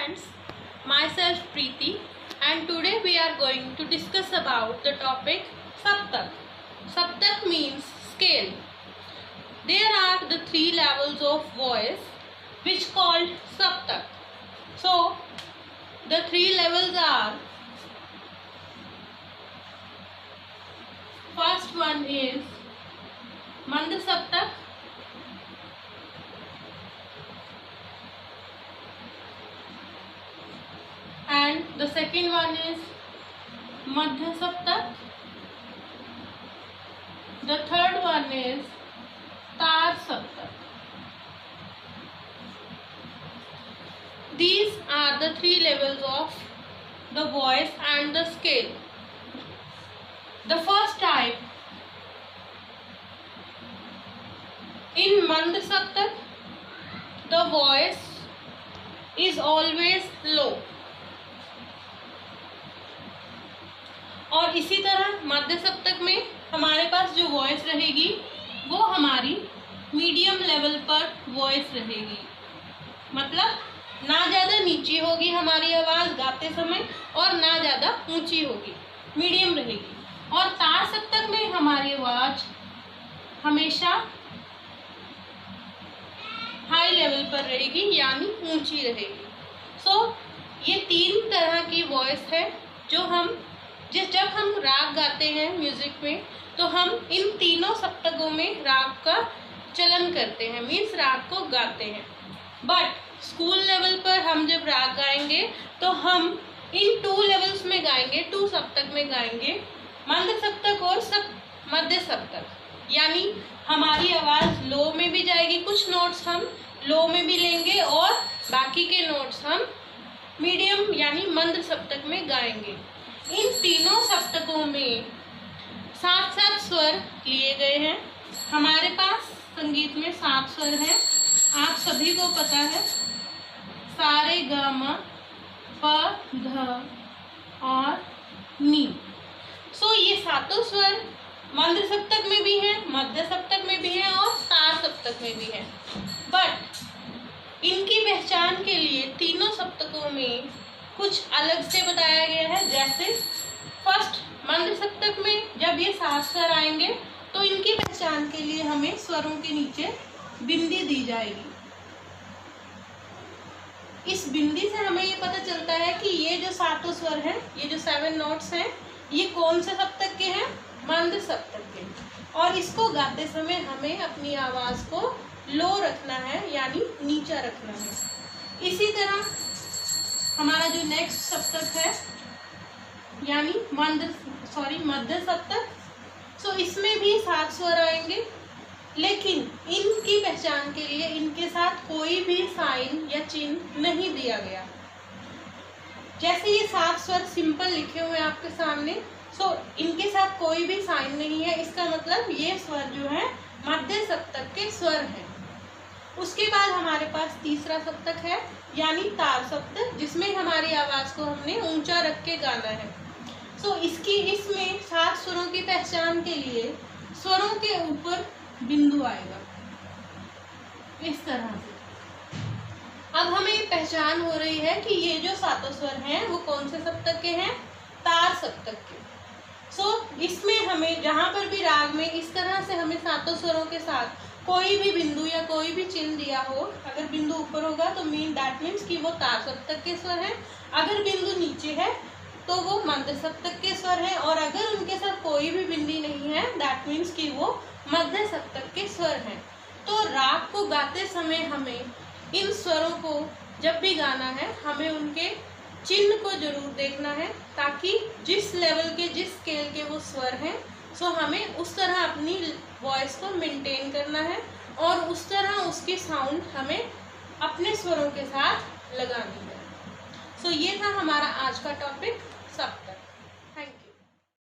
friends, myself Preeti, and today we are going to discuss about the topic Saptak. Saptak means scale. There are the three levels of voice which called Saptak. So the three levels are, first one is Mand Saptak, and the second one is Madhya Saptak. The third one is Tar Saptak. These are the three levels of the voice and the scale. The first type, in Mand Saptak, the voice is always low. और इसी तरह मध्य सप्तक में हमारे पास जो voice रहेगी वो हमारी मीडियम लेवल पर वॉइस रहेगी, मतलब ना ज़्यादा नीची होगी हमारी आवाज़ गाते समय और ना ज़्यादा ऊंची होगी, मीडियम रहेगी। और तार सप्तक में हमारी आवाज़ हमेशा हाई लेवल पर रहेगी, यानी ऊंची रहेगी। सो ये तीन तरह की वॉइस है जो हम जब हम राग गाते हैं म्यूजिक में, तो हम इन तीनों सप्तकों में राग का चलन करते हैं, मीन्स राग को गाते हैं। बट स्कूल लेवल पर हम जब राग गाएंगे तो हम इन टू लेवल्स में गाएंगे, टू सप्तक में गाएंगे, मंद सप्तक और मध्य सप्तक। यानी हमारी आवाज़ लो में भी जाएगी, कुछ नोट्स हम लो में भी लेंगे और बाकी के नोट्स हम मीडियम यानी मंद सप्तक में गाएंगे। इन तीनों सप्तकों में 7-7 स्वर लिए गए हैं। हमारे पास संगीत में 7 स्वर हैं, आप सभी को पता है, सा रे ग म प ध और नी। सो ये सातों स्वर मंद सप्तक में भी हैं, मध्य सप्तक में भी हैं और तार सप्तक में भी हैं। बट इनकी पहचान के लिए तीनों सप्तकों में कुछ अलग से बताया गया है। जैसे फर्स्ट मंद सप्तक में जब ये 7 स्वर आएंगे तो इनकी पहचान के लिए हमें स्वरों के नीचे बिंदी दी जाएगी। इस बिंदी से हमें ये पता चलता है कि ये जो सातों स्वर हैं, ये जो 7 नोट्स हैं, ये कौन से सप्तक के हैं, मंद सप्तक के। और इसको गाते समय हमें अपनी आवाज़ को लो रखना है, यानी नीचा रखना है। इसी तरह हमारा जो नेक्स्ट सप्तक है यानी मध्य सप्तक, सो इसमें भी 7 स्वर आएंगे, लेकिन इनकी पहचान के लिए इनके साथ कोई भी साइन या चिन्ह नहीं दिया गया। जैसे ये 7 स्वर सिंपल लिखे हुए हैं आपके सामने, सो इनके साथ कोई भी साइन नहीं है, इसका मतलब ये स्वर जो है मध्य सप्तक के स्वर हैं। उसके बाद हमारे पास तीसरा सप्तक है यानी तार सप्तक, जिसमें हमारी आवाज़ को हमने ऊंचा रख के गाना है। सो इसमें 7 स्वरों की पहचान के लिए स्वरों के ऊपर बिंदु आएगा इस तरह से। अब हमें पहचान हो रही है कि ये जो सातों स्वर हैं वो कौन से सप्तक के हैं, तार सप्तक के। सो इसमें हमें जहाँ पर भी राग में इस तरह से हमें सातों स्वरों के साथ कोई भी बिंदु या कोई भी चिन्ह दिया हो, अगर बिंदु ऊपर होगा तो दैट मीन्स कि वो तार सप्तक के स्वर हैं, अगर बिंदु नीचे है तो वो मध्य सप्तक के स्वर हैं, और अगर उनके साथ कोई भी बिंदी नहीं है दैट मीन्स कि वो मध्य सप्तक के स्वर हैं। तो राग को गाते समय हमें इन स्वरों को जब भी गाना है हमें उनके चिन्ह को जरूर देखना है, ताकि जिस लेवल के जिस स्केल के वो स्वर हैं, सो हमें उस तरह अपनी वॉइस को मेंटेन करना है और उस तरह उसकी साउंड हमें अपने स्वरों के साथ लगानी है। सो ये था हमारा आज का टॉपिक सप्तक।